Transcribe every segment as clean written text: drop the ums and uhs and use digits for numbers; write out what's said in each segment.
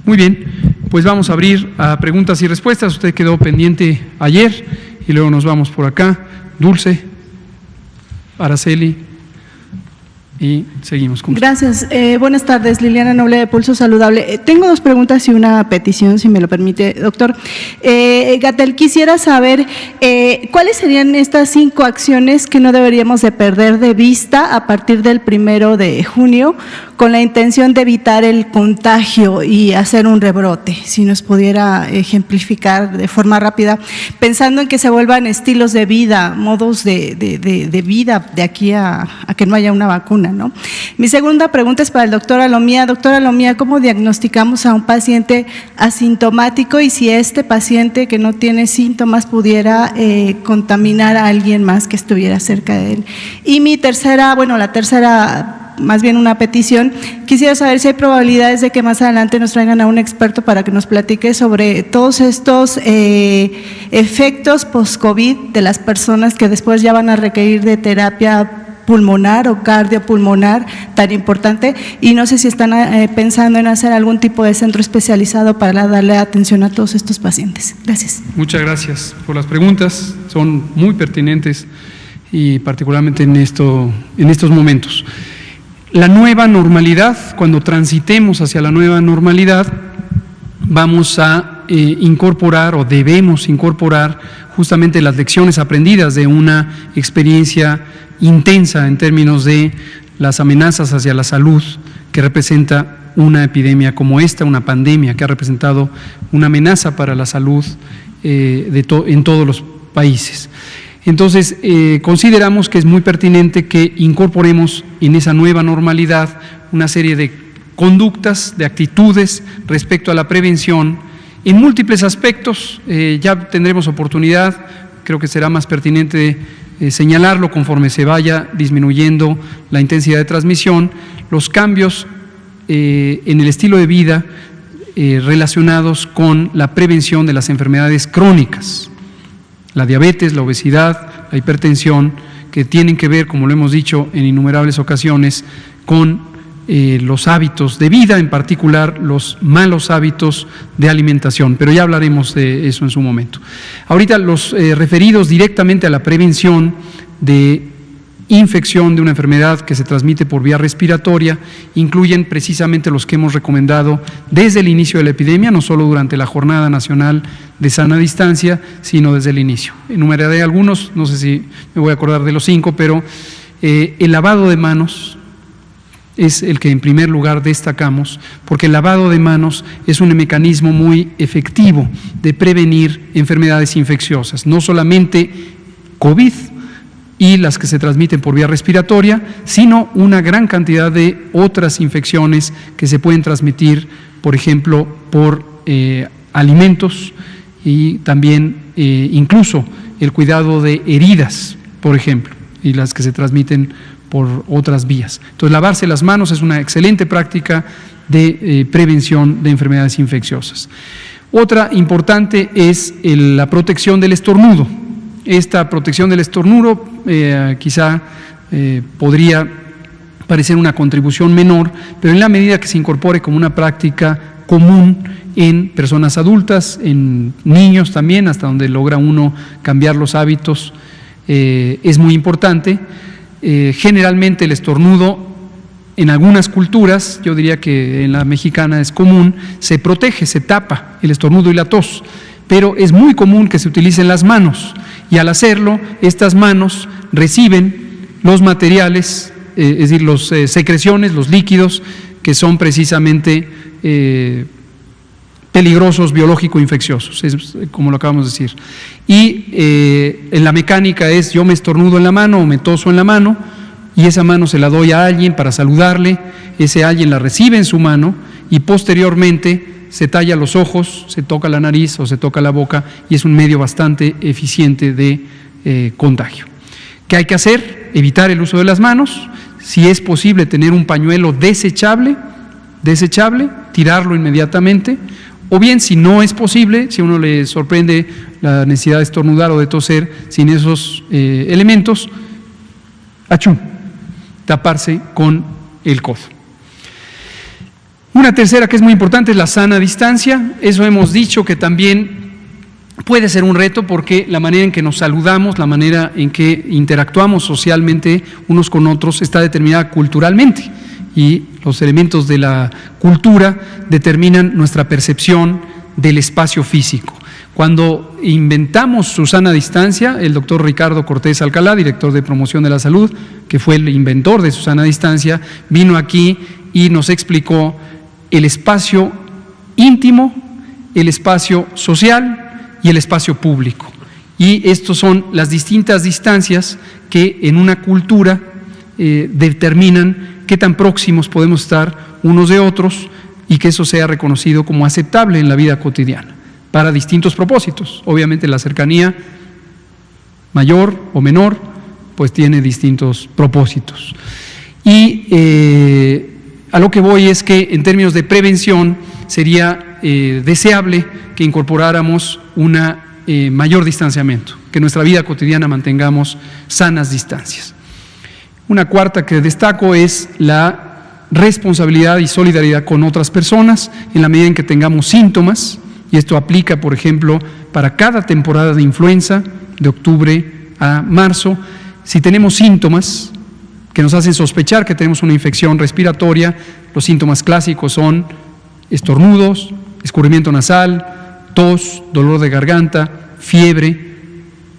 Muy bien, pues vamos a abrir a preguntas y respuestas. Usted quedó pendiente ayer y luego nos vamos por acá. Dulce, Araceli. Y seguimos con Gracias. Buenas tardes, Liliana Noble de Pulso Saludable. Tengo dos preguntas y una petición, si me lo permite, doctor. Gatell, quisiera saber cuáles serían estas 5 acciones que no deberíamos de perder de vista a partir del 1 de junio con la intención de evitar el contagio y hacer un rebrote. Si nos pudiera ejemplificar de forma rápida, pensando en que se vuelvan estilos de vida, modos de vida de aquí a que no haya una vacuna, ¿no? Mi segunda pregunta es para el doctor Alomía. Doctor Alomía, ¿cómo diagnosticamos a un paciente asintomático y si este paciente que no tiene síntomas pudiera contaminar a alguien más que estuviera cerca de él? Y mi tercera, más bien una petición, quisiera saber si hay probabilidades de que más adelante nos traigan a un experto para que nos platique sobre todos estos efectos post-COVID de las personas que después ya van a requerir de terapia pulmonar o cardiopulmonar tan importante, y no sé si están pensando en hacer algún tipo de centro especializado para darle atención a todos estos pacientes. Gracias. Muchas gracias por las preguntas, son muy pertinentes y particularmente en estos momentos. La nueva normalidad, cuando transitemos hacia la nueva normalidad, vamos a incorporar o debemos incorporar justamente las lecciones aprendidas de una experiencia intensa en términos de las amenazas hacia la salud que representa una epidemia como esta, una pandemia que ha representado una amenaza para la salud en todos los países. Entonces, consideramos que es muy pertinente que incorporemos en esa nueva normalidad una serie de conductas, de actitudes respecto a la prevención en múltiples aspectos. Ya tendremos oportunidad, creo que será más pertinente señalarlo conforme se vaya disminuyendo la intensidad de transmisión, los cambios en el estilo de vida relacionados con la prevención de las enfermedades crónicas, la diabetes, la obesidad, la hipertensión, que tienen que ver, como lo hemos dicho en innumerables ocasiones, con los hábitos de vida, en particular los malos hábitos de alimentación, pero ya hablaremos de eso en su momento. Ahorita los referidos directamente a la prevención de infección de una enfermedad que se transmite por vía respiratoria incluyen precisamente los que hemos recomendado desde el inicio de la epidemia, no solo durante la Jornada Nacional de Sana Distancia, sino desde el inicio. Enumeraré algunos, no sé si me voy a acordar de los 5, pero el lavado de manos es el que en primer lugar destacamos, porque el lavado de manos es un mecanismo muy efectivo de prevenir enfermedades infecciosas, no solamente COVID y las que se transmiten por vía respiratoria, sino una gran cantidad de otras infecciones que se pueden transmitir, por ejemplo, por alimentos y también incluso el cuidado de heridas, por ejemplo, y las que se transmiten por otras vías. Entonces, lavarse las manos es una excelente práctica de prevención de enfermedades infecciosas. Otra importante es la protección del estornudo. Esta protección del estornudo quizá podría parecer una contribución menor, pero en la medida que se incorpore como una práctica común en personas adultas, en niños también, hasta donde logra uno cambiar los hábitos, es muy importante. Generalmente el estornudo en algunas culturas, yo diría que en la mexicana es común, se protege, se tapa el estornudo y la tos, pero es muy común que se utilicen las manos y al hacerlo estas manos reciben los materiales, es decir, las secreciones, los líquidos que son precisamente peligrosos biológico-infecciosos, es como lo acabamos de decir. Y en la mecánica es: yo me estornudo en la mano o me toso en la mano y esa mano se la doy a alguien para saludarle, ese alguien la recibe en su mano y posteriormente se talla los ojos, se toca la nariz o se toca la boca y es un medio bastante eficiente de contagio. ¿Qué hay que hacer? Evitar el uso de las manos, si es posible tener un pañuelo desechable, tirarlo inmediatamente. O bien, si no es posible, si a uno le sorprende la necesidad de estornudar o de toser sin esos elementos, taparse con el codo. Una tercera que es muy importante es la sana distancia. Eso hemos dicho que también puede ser un reto porque la manera en que nos saludamos, la manera en que interactuamos socialmente unos con otros está determinada culturalmente y los elementos de la cultura determinan nuestra percepción del espacio físico. Cuando inventamos su sana distancia, el doctor Ricardo Cortés Alcalá, director de promoción de la salud, que fue el inventor de su sana distancia, vino aquí y nos explicó el espacio íntimo, el espacio social y el espacio público. Y estos son las distintas distancias que en una cultura determinan qué tan próximos podemos estar unos de otros y que eso sea reconocido como aceptable en la vida cotidiana para distintos propósitos. Obviamente la cercanía mayor o menor pues tiene distintos propósitos. Y a lo que voy es que en términos de prevención sería deseable que incorporáramos un mayor distanciamiento, que en nuestra vida cotidiana mantengamos sanas distancias. Una cuarta que destaco es la responsabilidad y solidaridad con otras personas en la medida en que tengamos síntomas, y esto aplica, por ejemplo, para cada temporada de influenza, de octubre a marzo. Si tenemos síntomas que nos hacen sospechar que tenemos una infección respiratoria, los síntomas clásicos son estornudos, escurrimiento nasal, tos, dolor de garganta, fiebre,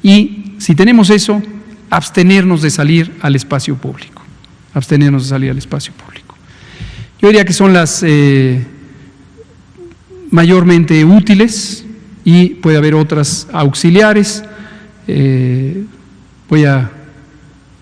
y si tenemos eso, abstenernos de salir al espacio público. Abstenernos de salir al espacio público. Yo diría que son las mayormente útiles y puede haber otras auxiliares. Voy a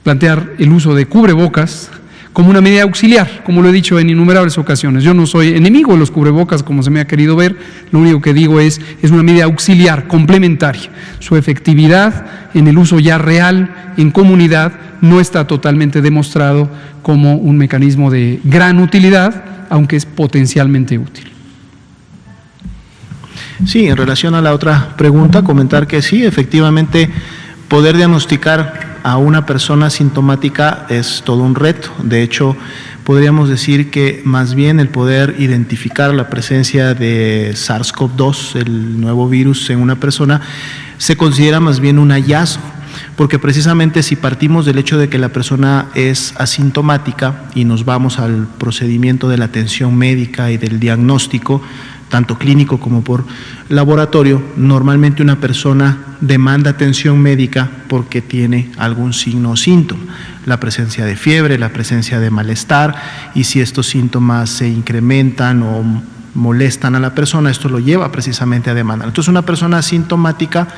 plantear el uso de cubrebocas como una medida auxiliar, como lo he dicho en innumerables ocasiones. Yo no soy enemigo de los cubrebocas, como se me ha querido ver, lo único que digo es una medida auxiliar, complementaria. Su efectividad en el uso ya real, en comunidad, no está totalmente demostrado como un mecanismo de gran utilidad, aunque es potencialmente útil. Sí, en relación a la otra pregunta, comentar que sí, efectivamente, poder diagnosticar a una persona sintomática es todo un reto. De hecho, podríamos decir que más bien el poder identificar la presencia de SARS-CoV-2, el nuevo virus en una persona, se considera más bien un hallazgo, porque precisamente si partimos del hecho de que la persona es asintomática y nos vamos al procedimiento de la atención médica y del diagnóstico, tanto clínico como por laboratorio, normalmente una persona demanda atención médica porque tiene algún signo o síntoma, la presencia de fiebre, la presencia de malestar, y si estos síntomas se incrementan o molestan a la persona, esto lo lleva precisamente a demandar. Entonces, una persona asintomática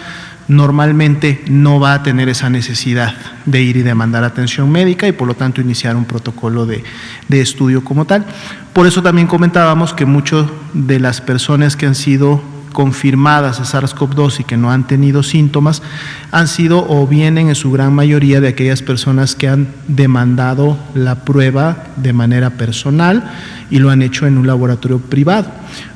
normalmente no va a tener esa necesidad de ir y demandar atención médica y por lo tanto iniciar un protocolo de estudio como tal. Por eso también comentábamos que muchas de las personas que han sido confirmadas a SARS-CoV-2 y que no han tenido síntomas han sido o vienen en su gran mayoría de aquellas personas que han demandado la prueba de manera personal y lo han hecho en un laboratorio privado.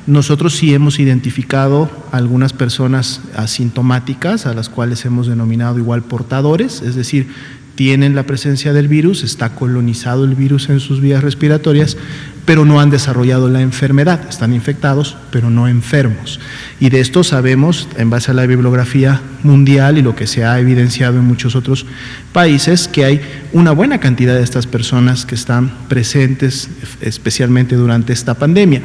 Nosotros sí hemos identificado algunas personas asintomáticas a las cuales hemos denominado igual portadores, es decir, tienen la presencia del virus, está colonizado el virus en sus vías respiratorias, pero no han desarrollado la enfermedad, están infectados, pero no enfermos. Y de esto sabemos, en base a la bibliografía mundial y lo que se ha evidenciado en muchos otros países, que hay una buena cantidad de estas personas que están presentes, especialmente durante esta pandemia.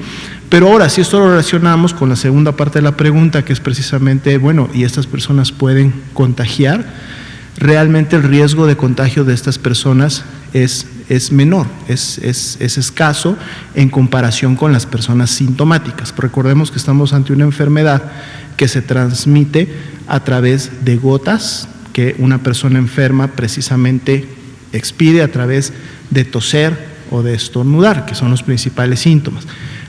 Pero ahora, si esto lo relacionamos con la segunda parte de la pregunta, que es precisamente, bueno, ¿y estas personas pueden contagiar? Realmente el riesgo de contagio de estas personas es menor, es escaso en comparación con las personas sintomáticas. Recordemos que estamos ante una enfermedad que se transmite a través de gotas que una persona enferma precisamente expide a través de toser o de estornudar, que son los principales síntomas.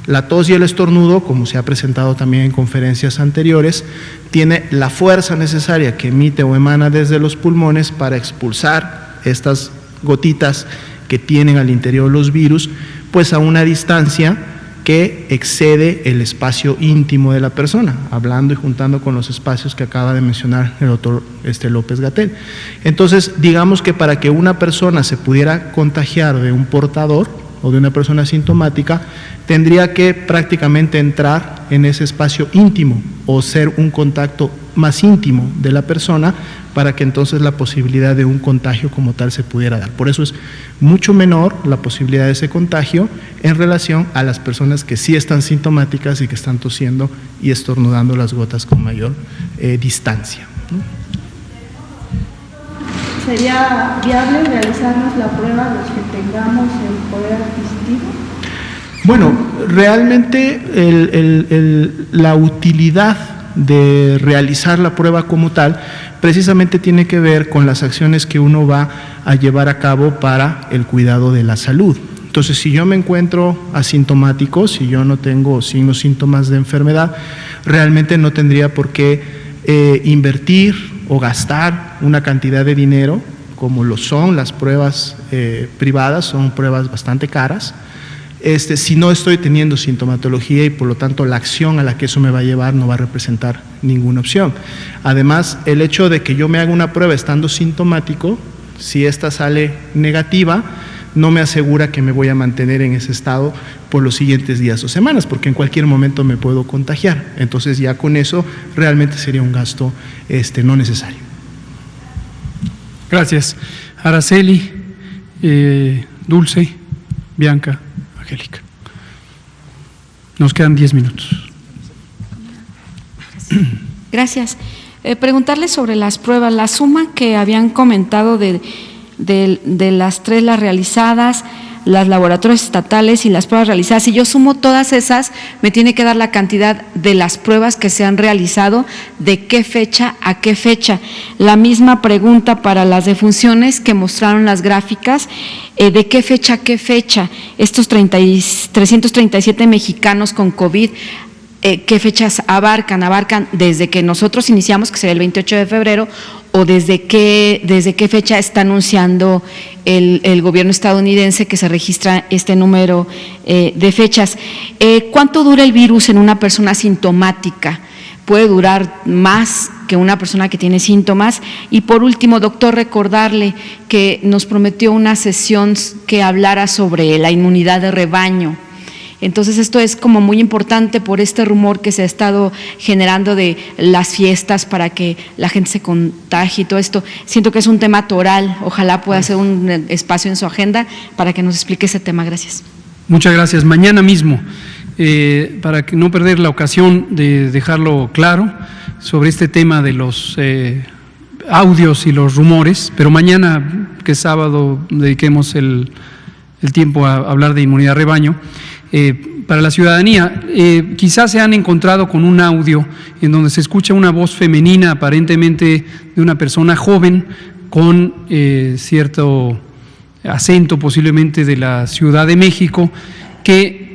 La tos y el estornudo, como se ha presentado también en conferencias anteriores, tiene la fuerza necesaria que emite o emana desde los pulmones para expulsar estas gotitas que tienen al interior los virus, pues a una distancia que excede el espacio íntimo de la persona, hablando y juntando con los espacios que acaba de mencionar el doctor López-Gatell. Entonces, digamos que para que una persona se pudiera contagiar de un portador, o de una persona asintomática, tendría que prácticamente entrar en ese espacio íntimo o ser un contacto más íntimo de la persona para que entonces la posibilidad de un contagio como tal se pudiera dar. Por eso es mucho menor la posibilidad de ese contagio en relación a las personas que sí están sintomáticas y que están tosiendo y estornudando las gotas con mayor distancia, ¿no? ¿Sería viable realizarnos la prueba los que tengamos el poder adquisitivo? Bueno, realmente la utilidad de realizar la prueba como tal precisamente tiene que ver con las acciones que uno va a llevar a cabo para el cuidado de la salud. Entonces, si yo me encuentro asintomático, si yo no tengo signos, síntomas de enfermedad, realmente no tendría por qué invertir o gastar una cantidad de dinero, como lo son las pruebas privadas, son pruebas bastante caras, si no estoy teniendo sintomatología y por lo tanto la acción a la que eso me va a llevar no va a representar ninguna opción. Además, el hecho de que yo me haga una prueba estando sintomático, si esta sale negativa, no me asegura que me voy a mantener en ese estado por los siguientes días o semanas, porque en cualquier momento me puedo contagiar. Entonces ya con eso realmente sería un gasto no necesario. Gracias. Araceli, Dulce, Bianca, Angélica. Nos quedan 10 minutos. Gracias. Preguntarle sobre las pruebas, la suma que habían comentado de las 3 las realizadas, los laboratorios estatales y las pruebas realizadas. Si yo sumo todas esas, me tiene que dar la cantidad de las pruebas que se han realizado, de qué fecha a qué fecha. La misma pregunta para las defunciones que mostraron las gráficas, de qué fecha a qué fecha. Estos 337 mexicanos con COVID, ¿qué fechas abarcan? ¿Abarcan desde que nosotros iniciamos, que sería el 28 de febrero, o desde qué fecha está anunciando el gobierno estadounidense que se registra este número de fechas? ¿Cuánto dura el virus en una persona asintomática? ¿Puede durar más que una persona que tiene síntomas? Y por último, doctor, recordarle que nos prometió una sesión que hablara sobre la inmunidad de rebaño. Entonces esto es como muy importante por este rumor que se ha estado generando de las fiestas para que la gente se contagie y todo esto. Siento que es un tema toral, ojalá pueda ser un espacio en su agenda para que nos explique ese tema. Gracias. Muchas gracias. Mañana mismo, para que no perder la ocasión de dejarlo claro sobre este tema de los audios y los rumores, pero mañana, que es sábado, dediquemos el tiempo a hablar de inmunidad de rebaño. Para la ciudadanía, quizás se han encontrado con un audio en donde se escucha una voz femenina, aparentemente de una persona joven, con cierto acento posiblemente de la Ciudad de México, que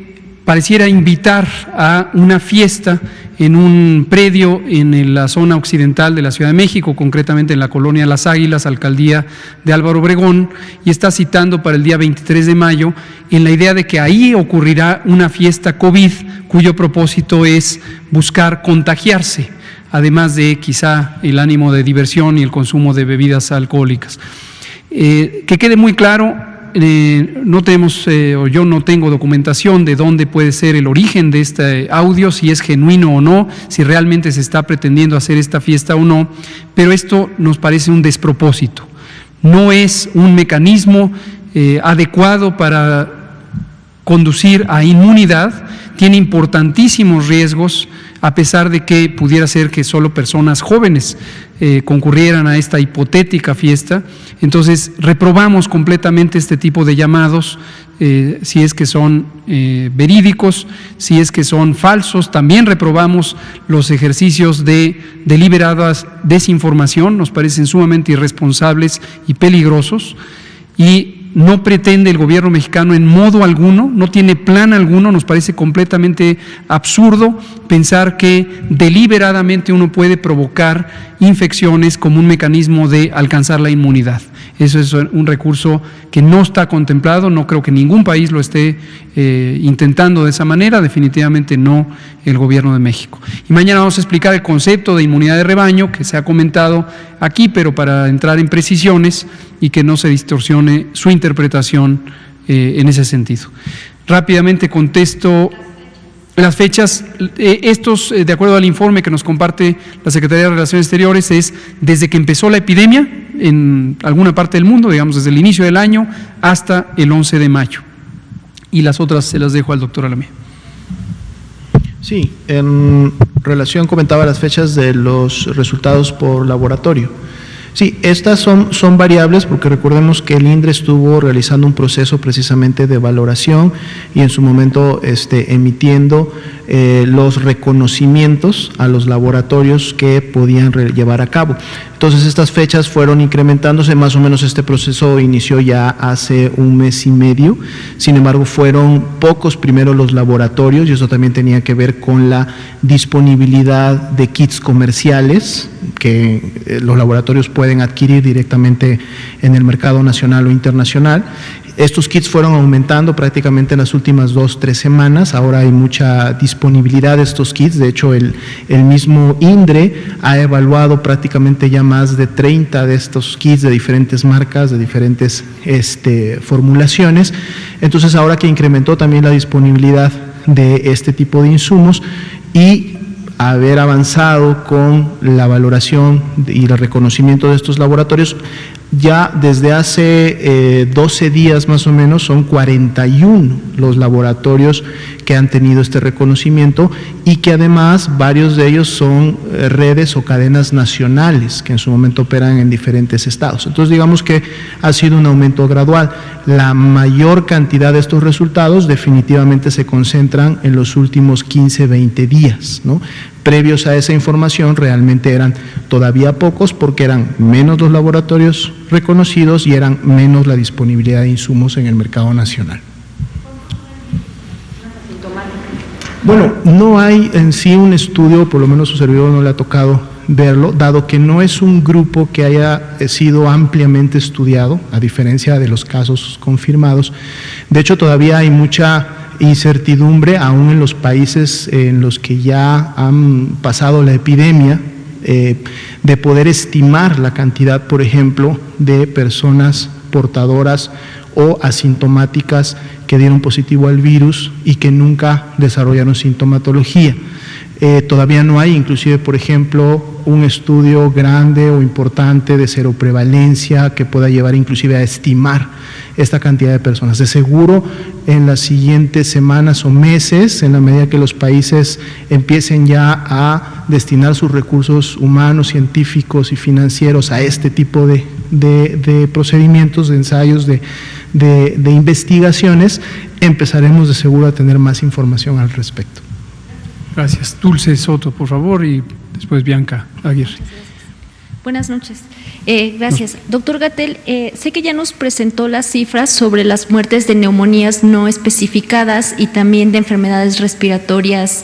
pareciera invitar a una fiesta en un predio en la zona occidental de la Ciudad de México, concretamente en la colonia Las Águilas, alcaldía de Álvaro Obregón, y está citando para el día 23 de mayo en la idea de que ahí ocurrirá una fiesta COVID cuyo propósito es buscar contagiarse, además de quizá el ánimo de diversión y el consumo de bebidas alcohólicas. Que quede muy claro, no tenemos, o yo no tengo documentación de dónde puede ser el origen de este audio, si es genuino o no, si realmente se está pretendiendo hacer esta fiesta o no, pero esto nos parece un despropósito. No es un mecanismo adecuado para conducir a inmunidad, tiene importantísimos riesgos, a pesar de que pudiera ser que solo personas jóvenes concurrieran a esta hipotética fiesta. Entonces, reprobamos completamente este tipo de llamados, si es que son verídicos, si es que son falsos. También reprobamos los ejercicios de deliberada desinformación, nos parecen sumamente irresponsables y peligrosos, y no pretende el gobierno mexicano en modo alguno, no tiene plan alguno, nos parece completamente absurdo pensar que deliberadamente uno puede provocar infecciones como un mecanismo de alcanzar la inmunidad. Eso es un recurso que no está contemplado, no creo que ningún país lo esté intentando de esa manera, definitivamente no el gobierno de México. Y mañana vamos a explicar el concepto de inmunidad de rebaño que se ha comentado aquí, pero para entrar en precisiones y que no se distorsione su interpretación en ese sentido. Rápidamente contesto las fechas. Estos, de acuerdo al informe que nos comparte la Secretaría de Relaciones Exteriores, es desde que empezó la epidemia en alguna parte del mundo, digamos desde el inicio del año hasta el 11 de mayo. Y las otras se las dejo al doctor Alameda. Sí, en relación, comentaba las fechas de los resultados por laboratorio. Sí, estas son variables porque recordemos que el INDRE estuvo realizando un proceso precisamente de valoración y en su momento emitiendo los reconocimientos a los laboratorios que podían llevar a cabo. Entonces estas fechas fueron incrementándose, más o menos este proceso inició ya hace un mes y medio, sin embargo fueron pocos primero los laboratorios y eso también tenía que ver con la disponibilidad de kits comerciales que los laboratorios pueden adquirir directamente en el mercado nacional o internacional. Estos kits fueron aumentando prácticamente en las últimas 2-3 semanas, ahora hay mucha disponibilidad de estos kits, de hecho el mismo INDRE ha evaluado prácticamente ya más de 30 de estos kits de diferentes marcas, de diferentes formulaciones, entonces ahora que incrementó también la disponibilidad de este tipo de insumos y haber avanzado con la valoración y el reconocimiento de estos laboratorios, ya desde hace 12 días más o menos son 41 los laboratorios que han tenido este reconocimiento y que además varios de ellos son redes o cadenas nacionales que en su momento operan en diferentes estados. Entonces digamos que ha sido un aumento gradual. La mayor cantidad de estos resultados definitivamente se concentran en los últimos 15-20 días, ¿no? Previos a esa información realmente eran todavía pocos porque eran menos los laboratorios reconocidos y eran menos la disponibilidad de insumos en el mercado nacional. Bueno, no hay en sí un estudio, por lo menos su servidor no le ha tocado verlo, dado que no es un grupo que haya sido ampliamente estudiado, a diferencia de los casos confirmados. De hecho, todavía hay mucha incertidumbre aún en los países en los que ya han pasado la epidemia, de poder estimar la cantidad, por ejemplo, de personas portadoras o asintomáticas que dieron positivo al virus y que nunca desarrollaron sintomatología. Todavía no hay, inclusive, por ejemplo, un estudio grande o importante de seroprevalencia que pueda llevar inclusive a estimar esta cantidad de personas. De seguro, en las siguientes semanas o meses, en la medida que los países empiecen ya a destinar sus recursos humanos, científicos y financieros a este tipo de procedimientos, de ensayos, de investigaciones, empezaremos de seguro a tener más información al respecto. Gracias. Dulce Soto, por favor, y después Bianca Aguirre. Buenas noches. Gracias. Doctor Gatell, sé que ya nos presentó las cifras sobre las muertes de neumonías no especificadas y también de enfermedades respiratorias,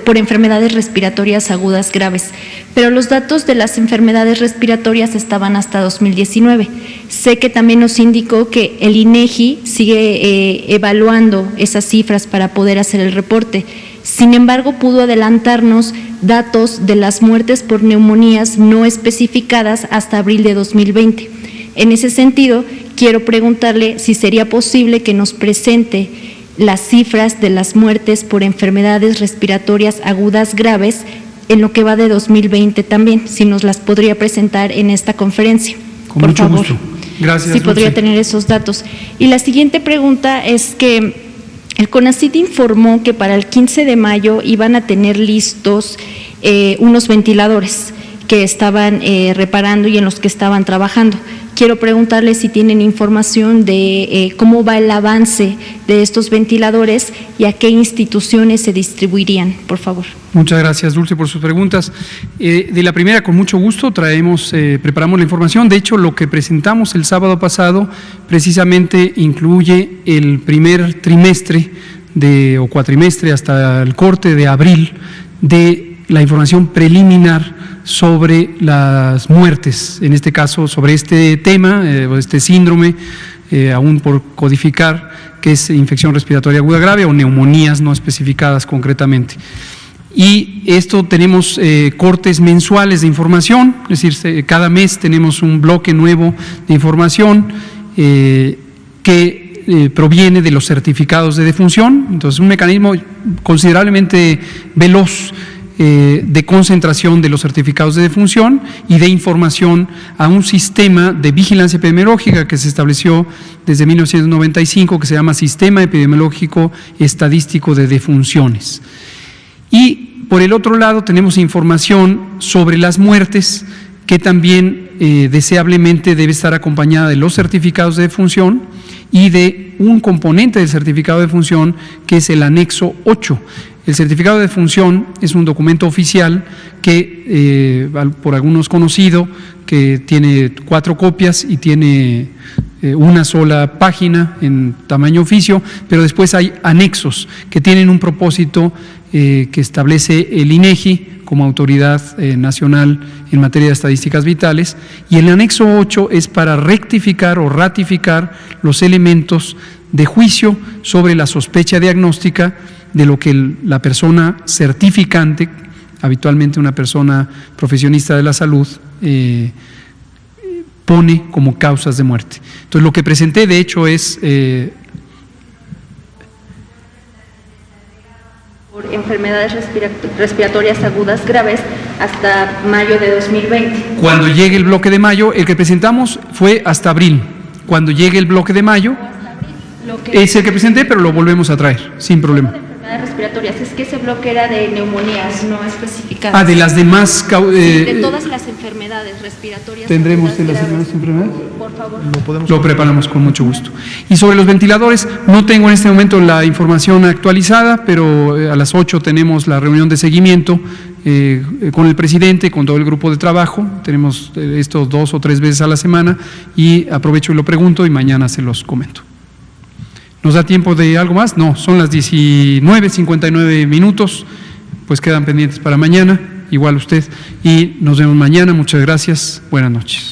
por enfermedades respiratorias agudas graves, pero los datos de las enfermedades respiratorias estaban hasta 2019. Sé que también nos indicó que el INEGI sigue evaluando esas cifras para poder hacer el reporte. Sin embargo, pudo adelantarnos datos de las muertes por neumonías no especificadas hasta abril de 2020. En ese sentido, quiero preguntarle si sería posible que nos presente las cifras de las muertes por enfermedades respiratorias agudas graves en lo que va de 2020 también, si nos las podría presentar en esta conferencia. Con mucho gusto. Gracias. Si podría tener esos datos. Y la siguiente pregunta es que el CONACYT informó que para el 15 de mayo iban a tener listos unos ventiladores que estaban reparando y en los que estaban trabajando. Quiero preguntarle si tienen información de cómo va el avance de estos ventiladores y a qué instituciones se distribuirían, por favor. Muchas gracias, Dulce, por sus preguntas. De la primera, con mucho gusto, preparamos la información. De hecho, lo que presentamos el sábado pasado precisamente incluye el primer trimestre o cuatrimestre hasta el corte de abril de la información preliminar sobre las muertes, en este caso sobre este tema, este síndrome, aún por codificar, que es infección respiratoria aguda grave o neumonías no especificadas concretamente. Y esto tenemos cortes mensuales de información, es decir, cada mes tenemos un bloque nuevo de información que que proviene de los certificados de defunción. Entonces, un mecanismo considerablemente veloz de concentración de los certificados de defunción y de información a un sistema de vigilancia epidemiológica que se estableció desde 1995, que se llama Sistema Epidemiológico Estadístico de Defunciones. Y por el otro lado tenemos información sobre las muertes, que también deseablemente debe estar acompañada de los certificados de defunción y de un componente del certificado de defunción que es el anexo 8. El certificado de defunción es un documento oficial que, por algunos conocido, que tiene 4 copias y tiene una sola página en tamaño oficio, pero después hay anexos que tienen un propósito que establece el INEGI como autoridad nacional en materia de estadísticas vitales, y el anexo 8 es para rectificar o ratificar los elementos de juicio sobre la sospecha diagnóstica de lo que la persona certificante, habitualmente una persona profesionista de la salud, pone como causas de muerte. Entonces, lo que presenté, de hecho, es por enfermedades respiratorias agudas graves hasta mayo de 2020. Cuando llegue el bloque de mayo, el que presentamos fue hasta abril. Cuando llegue el bloque de mayo, es el que presenté, pero lo volvemos a traer, sin problema. Respiratorias, es que ese bloque era de neumonías no especificadas. De las demás de todas las enfermedades respiratorias. ¿Tendremos de las demás enfermedades? Por favor. Lo preparamos con mucho gusto. Y sobre los ventiladores, no tengo en este momento la información actualizada, pero a las 8 tenemos la reunión de seguimiento con el presidente, con todo el grupo de trabajo. Tenemos esto 2 o 3 veces a la semana y aprovecho y lo pregunto y mañana se los comento. ¿Nos da tiempo de algo más? No, son las 19:59 minutos, pues quedan pendientes para mañana, igual usted, y nos vemos mañana. Muchas gracias, buenas noches.